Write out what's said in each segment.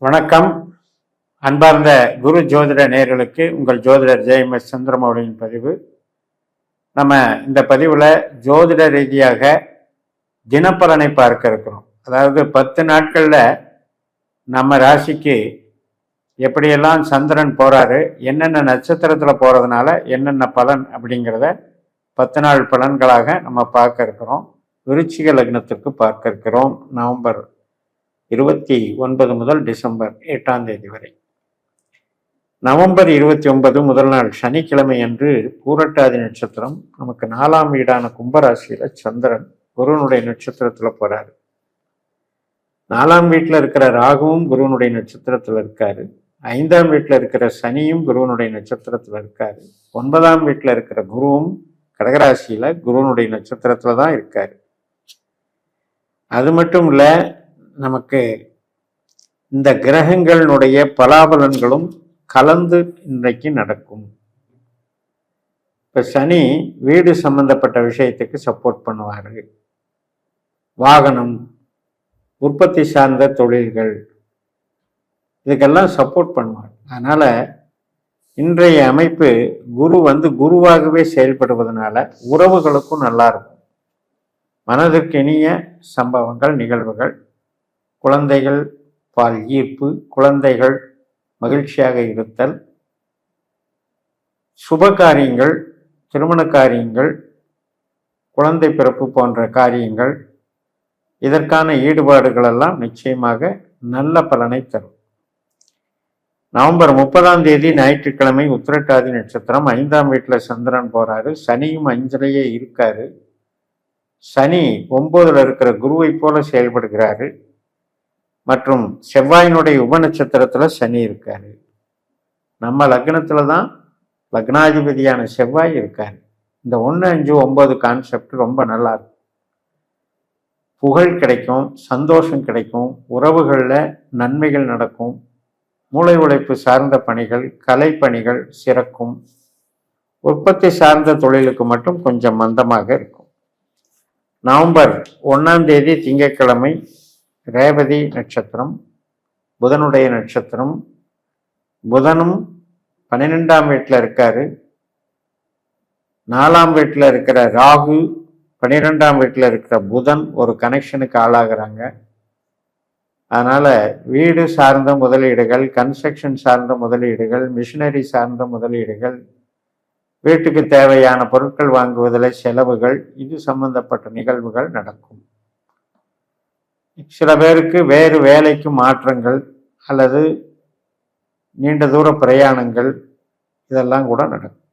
வணக்கம். அன்பார்ந்த குரு ஜோதிட நேயர்களுக்கு உங்கள் ஜோதிடர் ஜெயமஸ் சந்திரமௌலியின் பதிவு. நம்ம இந்த பதிவில் ஜோதிட ரீதியாக தினப்பலனை பார்க்க இருக்கிறோம். அதாவது 10 நாட்களில் நம்ம ராசிக்கு எப்படியெல்லாம் சந்திரன் போகிறாரு, என்னென்ன நட்சத்திரத்தில் போகிறதுனால என்னென்ன பலன் அப்படிங்கிறத 10 நாள் பலன்களாக நம்ம பார்க்க இருக்கிறோம். விருச்சிக லக்னத்திற்கு பார்க்க இருக்கிறோம். நவம்பர் 29 முதல் டிசம்பர் 8ஆம் தேதி வரை. நவம்பர் 29 முதல் நாள் சனிக்கிழமை அன்று பூரட்டாதி நட்சத்திரம், நமக்கு 4ஆம் வீடான கும்பராசியில சந்திரன் குருவனுடைய நட்சத்திரத்துல போறாரு. 4ஆம் வீட்டில் இருக்கிற ராகுவும் குருவனுடைய நட்சத்திரத்துல இருக்காரு. 5ஆம் வீட்டில் இருக்கிற சனியும் குருவனுடைய நட்சத்திரத்துல இருக்காரு. 9ஆம் வீட்டில் இருக்கிற குருவும் கடகராசியில குருவனுடைய நட்சத்திரத்துல தான் இருக்காரு. அது மட்டும் இல்ல, நமக்கு இந்த கிரகங்களுடைய பலாபலன்களும் கலந்து இன்றைக்கு நடக்கும். இப்ப சனி வீடு சம்பந்தப்பட்ட விஷயத்துக்கு சப்போர்ட் பண்ணுவாரு. வாகனம், உற்பத்தி சார்ந்த தொழில்கள், இதுக்கெல்லாம் சப்போர்ட் பண்ணுவார். அதனால இன்றைய அமைப்பு குரு குருவாகவே செயல்படுவதனால உறவுகளுக்கும் நல்லா இருக்கும். மனதிற்கு இனிய சம்பவங்கள், நிகழ்வுகள், குழந்தைகள் பால் ஈர்ப்பு, குழந்தைகள் மகிழ்ச்சியாக இருத்தல், சுப காரியங்கள், திருமண காரியங்கள், குழந்தை பிறப்பு போன்ற காரியங்கள், இதற்கான ஈடுபாடுகள் எல்லாம் நிச்சயமாக நல்ல பலனை தரும். நவம்பர் 30ஆம் தேதி ஞாயிற்றுக்கிழமை உத்திரட்டாதி நட்சத்திரம், 5ஆம் வீட்டில் சந்திரன் போறாரு. சனியும் 5லேயே இருக்காரு. சனி 9ல் இருக்கிற குருவை போல செயல்படுகிறாரு. மற்றும் செவ்வாயினுடைய உப நட்சத்திரத்துல சனி இருக்காரு. நம்ம லக்னத்துல தான் லக்னாதிபதியான செவ்வாய் இருக்காரு. இந்த 1, 5, 9 கான்செப்ட் ரொம்ப நல்லா இருக்கும். புகழ் கிடைக்கும், சந்தோஷம் கிடைக்கும், உறவுகளில் நன்மைகள் நடக்கும், மூளை உழைப்பு சார்ந்த பணிகள், கலை பணிகள் சிறக்கும். உற்பத்தி சார்ந்த தொழிலுக்கு மட்டும் கொஞ்சம் மந்தமாக இருக்கும். நவம்பர் 1ஆம் தேதி திங்கட்கிழமை ரேவதி நட்சத்திரம், புதனுடைய நட்சத்திரம். புதனும் 12ஆம் வீட்டில் இருக்காரு. 4ஆம் வீட்டில் இருக்கிற ராகு, 12ஆம் வீட்டில் இருக்கிற புதன் ஒரு கனெக்ஷனுக்கு ஆளாகிறாங்க. அதனால வீடு சார்ந்த முதலீடுகள், கன்ஸ்ட்ரக்ஷன் சார்ந்த முதலீடுகள், மிஷினரி சார்ந்த முதலீடுகள், வீட்டுக்கு தேவையான பொருட்கள் வாங்குவதில் செலவுகள், இது சம்பந்தப்பட்ட நிகழ்வுகள் நடக்கும். சில பேருக்கு வேறு வேலைக்கு மாற்றங்கள் அல்லது நீண்ட தூர பிரயாணங்கள், இதெல்லாம் கூட நடக்கும்.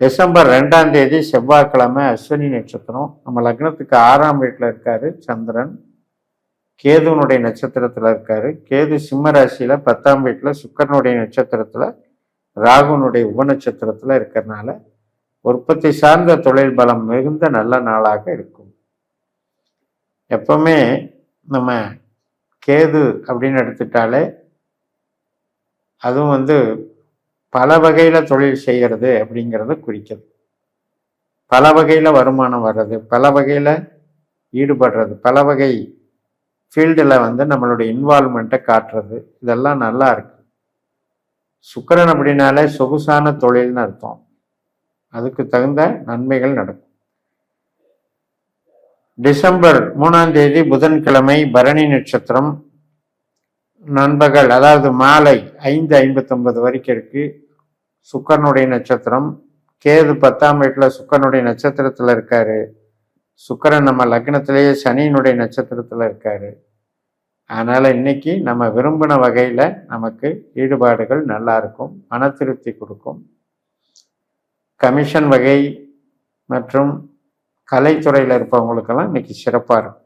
டிசம்பர் 2ஆம் தேதி செவ்வாய்க்கிழமை அஸ்வினி நட்சத்திரம், நம்ம லக்னத்துக்கு 6ஆம் வீட்டில் இருக்காரு சந்திரன். கேதுனுடைய நட்சத்திரத்தில் இருக்காரு. கேது சிம்ம ராசியில 10ஆம் வீட்டில் சுக்கிரனுடைய நட்சத்திரத்தில் ராகுனுடைய உப நட்சத்திரத்தில் இருக்கிறதுனால உற்பத்தி சார்ந்த தொழில் பலம் மிகுந்த நல்ல நாளாக இருக்கும். எப்பவுமே நம்ம கேது அப்படின்னு எடுத்துட்டாலே அதுவும் பல வகையில தொழில் செய்கிறது அப்படிங்கிறத குறிக்கிறது. பல வகையில வருமானம் வர்றது, பல வகையில ஈடுபடுறது, பல வகை ஃபீல்டில் நம்மளுடைய இன்வால்மெண்ட்டை காட்டுறது, இதெல்லாம் நல்லா இருக்கு. சுக்கிரன் அப்படின்னாலே சொகுசான தொழில்னு அர்த்தம். அதுக்கு தகுந்த நன்மைகள் நடக்கும். டிசம்பர் 3ஆம் தேதி புதன்கிழமை பரணி நட்சத்திரம், நண்பகல் அதாவது மாலை 5:59 வரைக்கும் இருக்கு. சுக்கிரனுடைய நட்சத்திரம். கேது 10ஆம் வீட்டில் சுக்கிரனுடைய நட்சத்திரத்தில் இருக்காரு. சுக்கிரன் நம்ம லக்னத்திலேயே சனியினுடைய நட்சத்திரத்தில் இருக்காரு. அதனால இன்னைக்கு நம்ம விரும்பின வகையில நமக்கு ஈடுபாடுகள் நல்லா இருக்கும், மன திருப்தி கொடுக்கும். கமிஷன் வகை மற்றும் கலைத்துறையில் இருப்பவங்களுக்கெல்லாம் இன்னைக்கு சிறப்பாக இருக்கும்.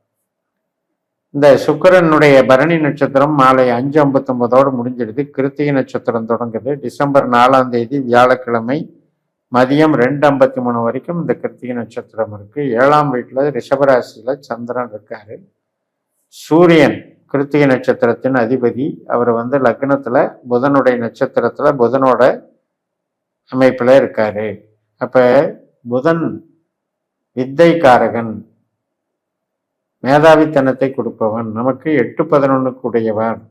இந்த சுக்கிரனுடைய பரணி நட்சத்திரம் மாலை 5:59 முடிஞ்சிடுது. கிருத்திகை நட்சத்திரம் தொடங்குது. டிசம்பர் 4ஆம் தேதி வியாழக்கிழமை மதியம் 2:53 வரைக்கும் இந்த கிருத்திகை நட்சத்திரம் இருக்கு. 7ஆம் வீட்டில் ரிஷபராசியில சந்திரன் இருக்காரு. சூரியன் கிருத்திகை நட்சத்திரத்தின் அதிபதி. அவர் லக்னத்துல புதனுடைய நட்சத்திரத்துல புதனோட அமைப்புல இருக்காரு. அப்ப புதன் வித்தைக்காரகன், மேதாவித்தனத்தை கொடுப்பவன், நமக்கு 8-11 கூடியவன்.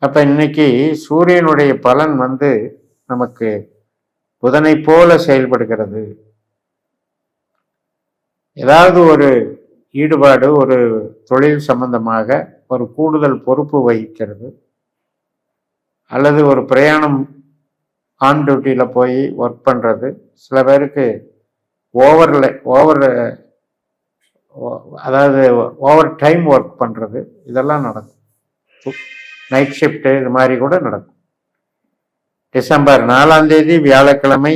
அப்போ இன்னைக்கு சூரியனுடைய பலன் வந்து நமக்கு புதனை போல செயல்படுகிறது. ஏதாவது ஒரு ஈடுபாடு, ஒரு தொழில் சம்பந்தமாக ஒரு கூடுதல் பொறுப்பு வகிக்கிறது, அல்லது ஒரு பிரயாணம் ஆன் டியூட்டியில் போய் ஒர்க் பண்ணுறது, சில பேருக்கு அதாவது ஓவர் டைம் ஒர்க் பண்ணுறது, இதெல்லாம் நடக்கும். நைட் ஷிஃப்ட்டு இது மாதிரி கூட நடக்கும். டிசம்பர் 4ஆம் தேதி வியாழக்கிழமை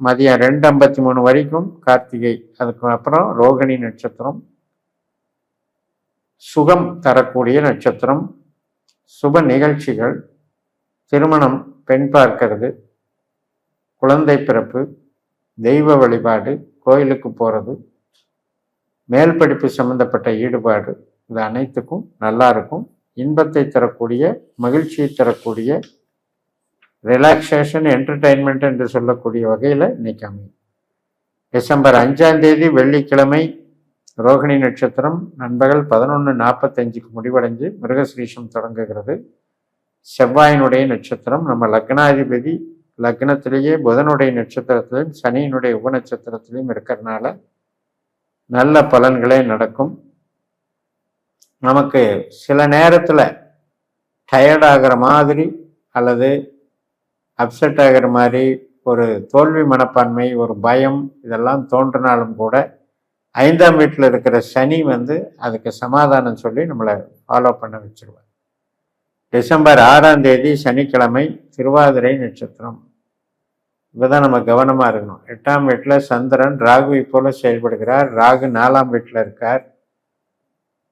மதியம் 2:53 வரைக்கும் கார்த்திகை, அதுக்கு அப்புறம் ரோகிணி நட்சத்திரம், சுகம் தரக்கூடிய நட்சத்திரம். சுப நிகழ்ச்சிகள், திருமணம், பெண் பார்க்கிறது, குழந்தை பிறப்பு, தெய்வ வழிபாடு, கோயிலுக்கு போகிறது, மேல் படிப்பு சம்பந்தப்பட்ட ஈடுபாடு, இது அனைத்துக்கும் நல்லா இருக்கும். இன்பத்தை தரக்கூடிய, மகிழ்ச்சியை தரக்கூடிய, ரிலாக்ஸேஷன், என்டர்டைன்மெண்ட் என்று சொல்லக்கூடிய வகையில் இன்னைக்கு அமையும். டிசம்பர் 5ஆம் தேதி வெள்ளிக்கிழமை ரோகிணி நட்சத்திரம் நண்பகல் 11:45 முடிவடைஞ்சு மிருகஸ்ரீஷம் தொடங்குகிறது. செவ்வாயினுடைய நட்சத்திரம், நம்ம லக்னாதிபதி லக்னத்திலேயே புதனுடைய நட்சத்திரத்திலையும் சனியினுடைய உபநட்சத்திரத்திலையும் இருக்கிறதுனால நல்ல பலன்களே நடக்கும். நமக்கு சில நேரத்தில் டயர்ட் ஆகிற மாதிரி அல்லது அப்செட் ஆகிற மாதிரி ஒரு தோல்வி மனப்பான்மை, ஒரு பயம், இதெல்லாம் தோன்றினாலும் கூட 5ஆம் வீட்டில் இருக்கிற சனி வந்து அதுக்கு சமாதானம் சொல்லி நம்மளை ஃபாலோ பண்ண வச்சிருவார். டிசம்பர் 6ஆம் தேதி சனிக்கிழமை திருவாதிரை நட்சத்திரம். இப்போதான் நம்ம கவனமாக இருக்கணும். 8ஆம் வீட்டில் சந்திரன் ராகுவை போல செயல்படுகிறார். ராகு 4ஆம் வீட்டில் இருக்கார்.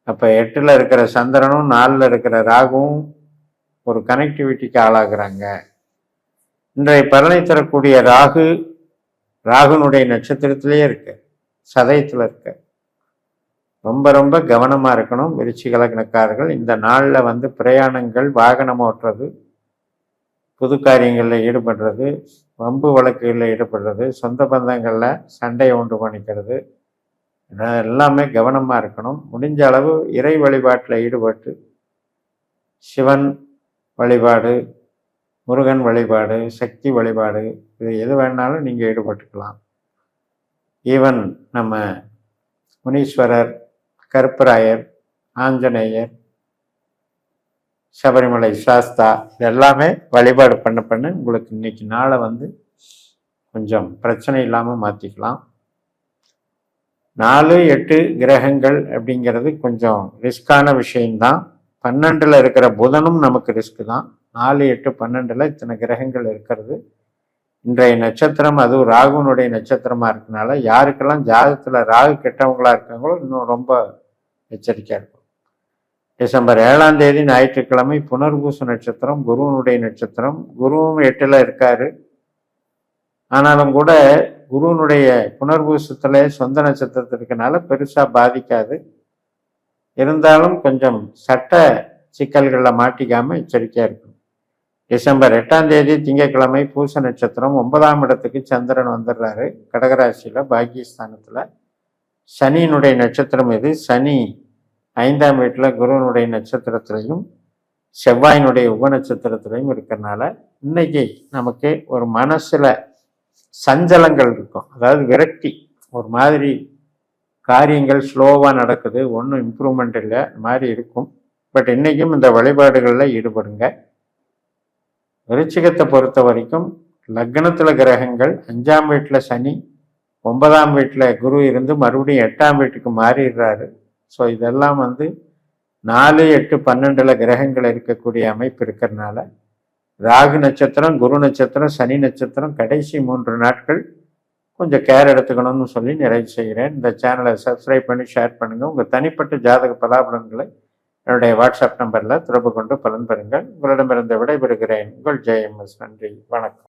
அப்போ 8ல் இருக்கிற சந்திரனும் 4ல் இருக்கிற ராகுவும் ஒரு கனெக்டிவிட்டிக்கு ஆளாகிறாங்க. இன்றைய பலனை தரக்கூடிய ராகுனுடைய நட்சத்திரத்திலேயே இருக்கு, சதயத்தில் இருக்க. ரொம்ப ரொம்ப கவனமாக இருக்கணும் விருச்சிக லக்னக்காரர்கள். இந்த நாளில் வந்து பிரயாணங்கள், வாகனம் ஓட்டுறது, புது காரியங்களில் ஈடுபடுறது, வம்பு வழக்குகளில் ஈடுபடுறது, சொந்த பந்தங்களில் சண்டையை உண்டு பண்ணிக்கிறது, எல்லாமே கவனமாக இருக்கணும். முடிஞ்ச அளவு இறை வழிபாட்டில் ஈடுபட்டு சிவன் வழிபாடு, முருகன் வழிபாடு, சக்தி வழிபாடு, இது எது வேணாலும் நீங்கள் ஈடுபட்டுக்கலாம். ஈவன் நம்ம முனீஸ்வரர், கருப்பராயர், ஆஞ்சநேயர், சபரிமலை சாஸ்தா, இது எல்லாமே வழிபாடு பண்ண உங்களுக்கு இன்னைக்கு நாளை வந்து கொஞ்சம் பிரச்சனை இல்லாமல் மாற்றிக்கலாம். 4, 8 கிரகங்கள் அப்படிங்கிறது கொஞ்சம் ரிஸ்கான விஷயம்தான். 12ல் இருக்கிற புதனும் நமக்கு ரிஸ்க் தான். 4, 8, 12ல் இத்தனை கிரகங்கள் இருக்கிறது. இன்றைய நட்சத்திரம் அதுவும் ராகுனுடைய நட்சத்திரமாக இருக்கனால யாருக்கெல்லாம் ஜாதகத்தில் ராகு கெட்டவங்களா இருக்காங்களோ இன்னும் ரொம்ப எச்சரிக்கையாக இருக்கும். டிசம்பர் 7ஆம் தேதி ஞாயிற்றுக்கிழமை புனர்பூச நட்சத்திரம், குருவனுடைய நட்சத்திரம். குருவும் 8ல் இருக்காரு. ஆனாலும் கூட குருவனுடைய புனர்பூசத்தில் சொந்த நட்சத்திரத்திற்குனால பெருசாக பாதிக்காது. இருந்தாலும் கொஞ்சம் சட்ட சிக்கல்களில் மாட்டிக்காமல் எச்சரிக்கையாக இருக்கும். டிசம்பர் 8ஆம் தேதி திங்கட்கிழமை பூச நட்சத்திரம். 9ஆம் இடத்துக்கு சந்திரன் வந்துடுறாரு, கடகராசியில் பாக்கியஸ்தானத்தில். சனியினுடைய நட்சத்திரம் இது. சனி 5ஆம் வீட்டில் குருவனுடைய நட்சத்திரத்திலையும் செவ்வாயினுடைய உபநட்சத்திரத்திலையும் இருக்கிறனால இன்னைக்கு நமக்கு ஒரு மனசில் சஞ்சலங்கள் இருக்கும். அதாவது விரக்தி, ஒரு மாதிரி காரியங்கள் ஸ்லோவாக நடக்குது, ஒன்றும் இம்ப்ரூவ்மெண்ட் இல்லை, மாதிரி இருக்கும். பட் இன்றைக்கும் இந்த வழிபாடுகளில் ஈடுபடுங்க. விருச்சிகத்தை பொறுத்த வரைக்கும் லக்னத்தில் கிரகங்கள் 5ஆம் வீட்டில் சனி, 9ஆம் வீட்டில் குரு இருந்து மறுபடியும் 8ஆம் வீட்டுக்கு மாறிடுறாரு. ஸோ இதெல்லாம் வந்து 4, 8, 12ல் கிரகங்கள் இருக்கக்கூடிய அமைப்பு இருக்கிறதுனால ராகு நட்சத்திரம், குரு நட்சத்திரம், சனி நட்சத்திரம் கடைசி 3 நாட்கள் கொஞ்சம் கேர் எடுத்துக்கணும்னு சொல்லி நிறைவு செய்கிறேன். இந்த சேனலை சப்ஸ்கிரைப் பண்ணி ஷேர் பண்ணுங்கள். உங்கள் தனிப்பட்ட ஜாதக பலாபலன்களை என்னுடைய வாட்ஸ்அப் நம்பரில் தொடர்பு கொண்டு பலன் பெறுங்கள். உங்களிடமிருந்து விடைபெறுகிறேன். உங்கள் JMS. நன்றி, வணக்கம்.